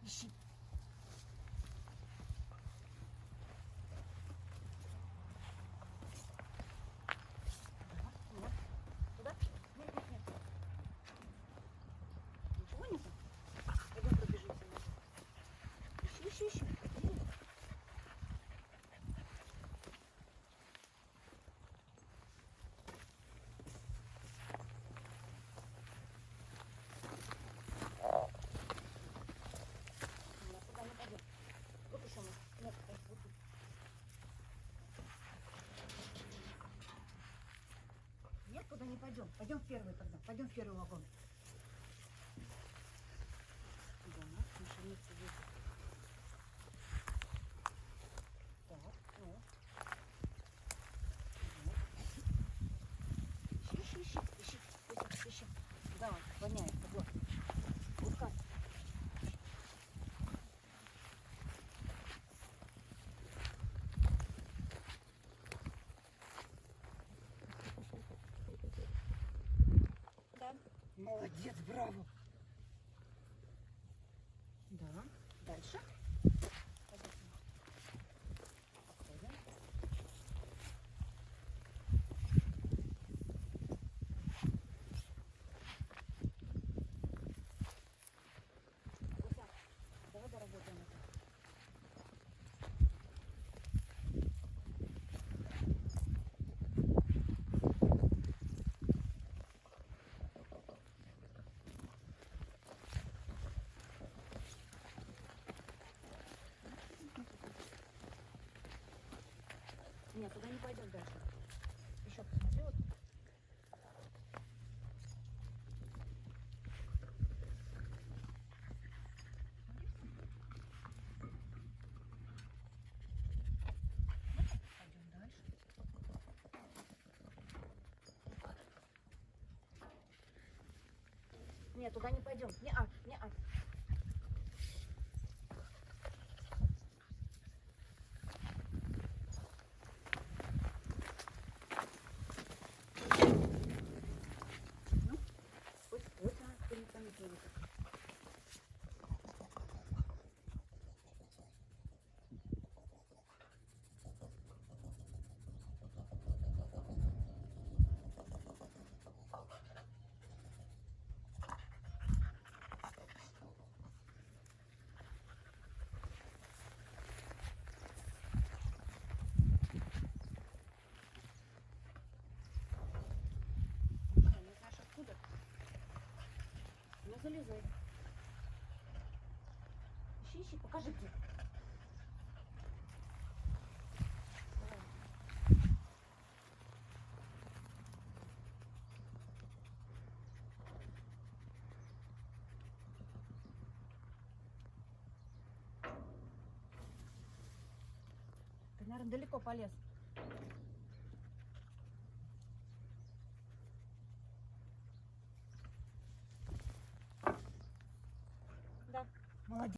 Ищи. Вот. Туда? Нет, нет, нет. Ничего нету? Пойдем пробежимся. Ищи, ищи, ищи. Иди. Нет, туда не пойдем. Вот еще мы. Нет, вот тут. Нет, туда не пойдем. Пойдем в первый тогда. Пойдем в первый вагон. Да, машиница здесь. Так, ну. Ищи, ищи, ищи, ищи, ищи. Да, воняет, вот. Вот как. Да. Молодец, браво. Да, дальше. Подходим. Гуся, давай доработаем это. Нет, туда не пойдем дальше. Еще посмотри вот. Пойдем дальше. Нет, туда не пойдем. Не-а, не-а. Ну, вот, ты не заметила. Не знаешь откуда? Ну залезай. Ищи, ищи, покажи где. Давай. Ты, наверное, далеко полез.